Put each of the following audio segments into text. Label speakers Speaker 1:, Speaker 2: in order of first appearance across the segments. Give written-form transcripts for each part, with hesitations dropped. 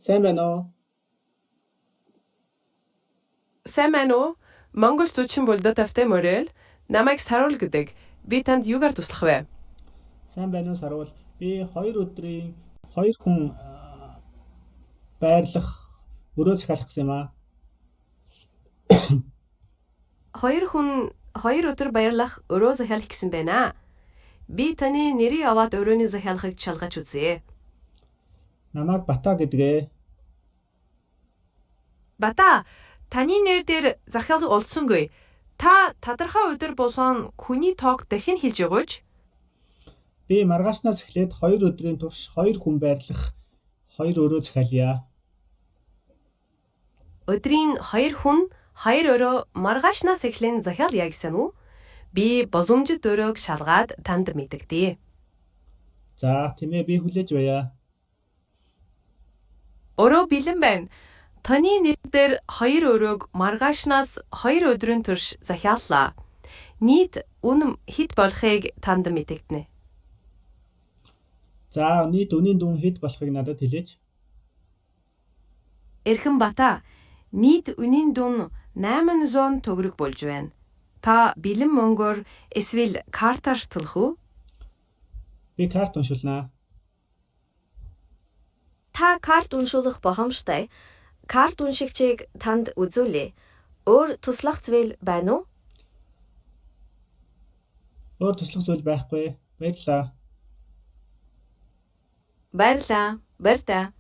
Speaker 1: Сайн байна уу?
Speaker 2: Сайн байна уу? Монгол зүйчин булдад тавтай морил. Намайг Саруул гэдэг. Би танд юугаар туслах вэ?
Speaker 1: Сайн байна уу Сарвал? Би 2 өдрийн 2 хүн байрлах өрөө захиалах гэсэн юм аа.
Speaker 2: 2 хүн 2 өдөр баярлах өрөө захиалах гэсэн байна. Би таны нэрийг аваад өрөөний захиалгыг шалгаж үзье.
Speaker 1: Намайг Бата гэдгээ.
Speaker 2: Бата, таны нэр дээр захиалга олдсонгүй. Та тодорхой өдөр босоод хүний тоог дахин хэлж өгөөч.
Speaker 1: Би маргааснаас эхлээд 2 өдрийн турш 2 хүн байрлах 2 өрөө захиалъя.
Speaker 2: Өдрийн 2 хүн 2 өрөө маргаашнаас эхлэн захиалъя гэсэн үү? Би бозомжит өрөөг шалгаад танд мэдэгдэе.
Speaker 1: За, тийм ээ, би хүлээж байя.
Speaker 2: Өрөө бэлэн байна. Таны нэр дээр 2 өрөөг маргаашнаас 2 өдрийн турш захиаллаа. Нийт үн хэд болохыг танд мэдэгдэнэ.
Speaker 1: За, нийт үнийн дүн хэд болохыг надад хэлээч.
Speaker 2: Эрхэм Бата, нийт үнийн дүн 800 төгрөг болж байна. Та бэлэн мөнгөөр эсвэл картаар төлөх үү?
Speaker 1: Би карт уншуулнаа.
Speaker 3: Та карт уншуулах боломжтой. Карт уншигчийг танд үзүүлье. Өөр туслах зүйл байна уу?
Speaker 1: Өөр туслах зүйл байхгүй. Баярлалаа.
Speaker 2: Баярлалаа. Баяртай.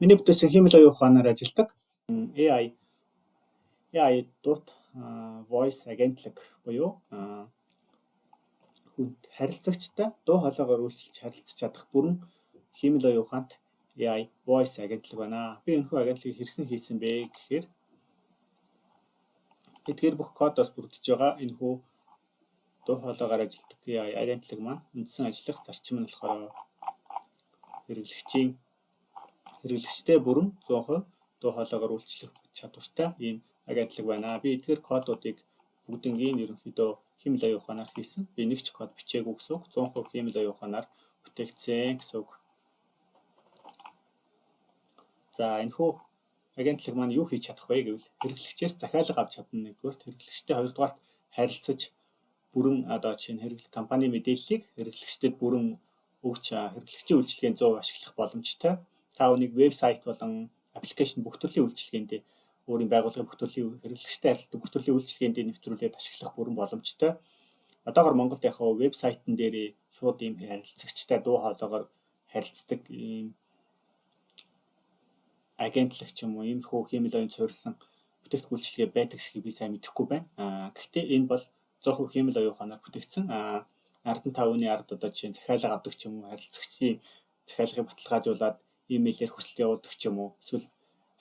Speaker 1: Миний бүтээсэн хиймэл оюун ухаанаар ажилладаг AI дут voice агентлаг буюу хүнд харилцагчтай дуу хоолойгоор үйлчилж харилцаж чадах бүрэн хиймэл оюун ухаант AI voice агентлаг байна. Би энэхүү агентлагийг хэрхэн хийсэн бэ гэхээр эдгээр бүх кодоос бүрдэж байгаа энэхүү дуу хоолойгоор ажилладаг AI агентлаг маань үндсэн ажиллах зарчим нь болохоор хэрэглэгчтэй бүрэн 100% дуу хоолойгоор үйлчлэх чадвартай ийм агентлаг байна. Би эдгээр кодуудыг бүгднийг ерөнхийдөө хиймэл оюун ухаанаар хийсэн. Би нэг ч код бичээгүй гэсэн үг. 100% хиймэл оюун ухаанаар бүтээгдсэн гэсэн үг. За, энэхүү агентлаг маань юу хийж чадах вэ гэвэл хэрэглэгчээс захиалга авч чадна нэгдүгээр, хэрэглэгчтэй хоёрдугаарт харилцаж бүрэн жишээ нь компани мэдээллийг хэрэглэгчдэд бүрэн өгч хэрэглэгчийн үйлчилгээнд 100% ашиглах боломжтой. Та үүнийг вебсайт болон аппликейшн бүх төрлийн үйлчилгээнд өөрийн байгууллагын бүх төрлийн хэрэглэгчтэй харилцдаг бүх төрлийн үйлчилгээнд нэвтрүүлээд ашиглах бүрэн боломжтой. Одоогоор Монголд яг вебсайтн дээр шууд ийм харилцагчтай дуу хоолойгоор харилцдаг ийм агентлаг ч юм уу иймэрхүү хиймэл оюунд суурилсан бүтээгдэхүүн үйлчилгээ байдаг гэдгийг би сайн мэдэхгүй байна. Гэхдээ энэ бол 100% хиймэл оюун ухаанаар бүтээгдсэн. Ард нь та үүний ард жишээ нь захиалга авдаг ч юм уу, харилцагчийн захиалгыг баталгаажуулаад имэйлээр хүсэлт явуулдаг ч юм уу, эсвэл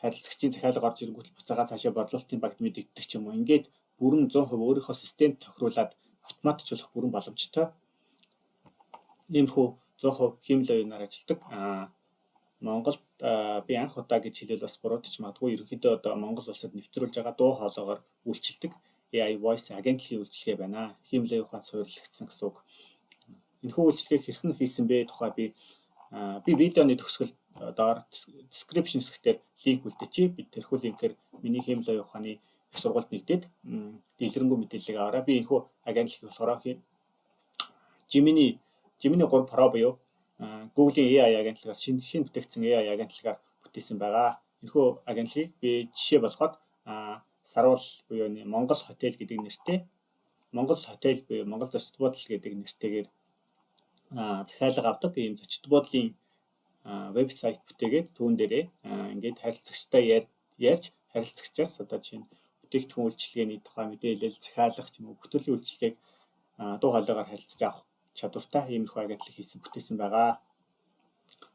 Speaker 1: харилцагчийн захиалга орж ирэнгүүт буцаагаа цаашаа борлуулалтын багт мэдэгддэг ч юм уу. Ингээд бүрэн 100% өөрийнхөө системд тохируулаад автоматжуулах бүрэн боломжтой. Иймэрхүү 100% хиймэл оюунаар ажилладаг. Монголд би анх удаа гэж хэлэл бас буруудч магадгүй ерөнхийдөө одоо Монгол улсад нэвтрүүлж байгаа дуу хоолойгоор үйлчилдэг AI voice агентлагийн үйлчилгээ байна. Хиймэл оюун ухаанд суурилагдсан гэсэн үг. Энэхүү үйлчилгээг хэрхэн хийсэн бэ тухай би видеоны төгсгөл доор description хэсгээр линк үлдээчихье. Би тэрхүү линкээр миний хиймэл оюун ухааны их сургалт нэгдээд дэлгэрэнгүй мэдээллийг аваарай. Би энэхүү агентлагийг болохоор Gemini 3 Pro буюу Google-ийн AI агентлагаар шинэ бүтээгдсэн AI агентлагаар бүтээсэн байгаа. Энэхүү агентлагийг би жишээ болгоод Саруул буюу Монгол хотел гэдэг нэртэй Монгол хотел буюу Монгол зочид буудал гэдэг нэртэйгээр захиалга авдаг ийм зочид буудлын вебсайт бүтээгээд түүн дээрээ ингээд харилцагчтай ярьж харилцагчаас одоо жишээ нь бүтээгдэхүүн үйлчилгээний тухай мэдээлэл захиалгах юм уу бүх төрлийн үйлчилгээг дуу хоолойгоор харилцаж авах чадвартай иймэрхүү агентлаг хийсэн бүтээсэн байгаа.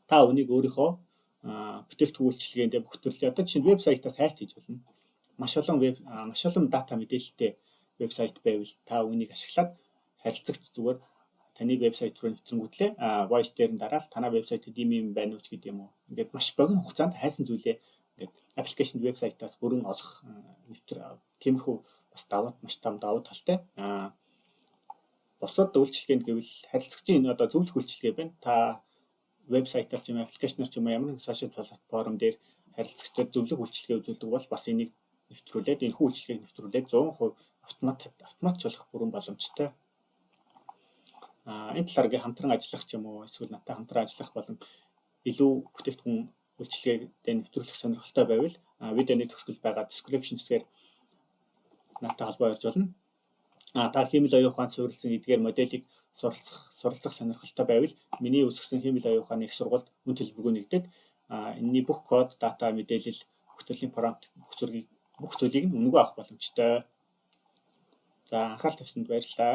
Speaker 1: Та үнийг өөрийнхөө бүтээгдэхүүн үйлчилгээнд бүх төрлийн одоо жишээ нь вебсайтаас хайлт хийж болно. Маш олон дата мэдээлэлтэй вебсайт байвал та үнийг ашиглаад харилцагч зүгээр таны вебсайт руу нэвтрэнгүүтлээ voice дээр нь дараал танай вебсайтэд ийм байна уу гэдэг юм уу. Ингээд маш богино хугацаанд хайсан зүйлээ ингээд аппликейшн вебсайтаас бүрэн олох тиймэрхүү бас маш том давуу талтай. бусад үйлчилгээнд гэвэл харилцагчийн энэ одоо зөвлөх үйлчилгээ байна. Та вебсайтаар ч юм уу аппликейшнаар ч юм уу ямар нэгэн сошиал платформ дээр харилцагчдад зөвлөх үйлчилгээ үзүүлдэг бол бас энийг нэвтрүүлээд энэхүү үйлчилгээг нэвтрүүлээд 100% автоматжуулах бүрэн боломжтой. Энэ талаараа хамтран ажиллах ч юм уу эсвэл надтай хамтран ажиллах болон илүү бүтээгдэхүүн үйлчилгээтэй нэвтрүүлэх сонирхолтой байвал видеоны төгсгөл байгаа description хэсгээр надтай холбоо ярьж болно. Та хиймэл оюун ухаанд суурилсан эдгээр моделийг суралцах сонирхолтой байвал миний үүсгэсэн хиймэл оюун ухааны их сургуульд мөн төлбөргүй нэгдээд энэний бүх код, дата, мэдээлэл, бүтээлийн промпт бүх зүйлийг нь үнэгүй авах боломжтой. За анхаарал тавьсанд баярлалаа.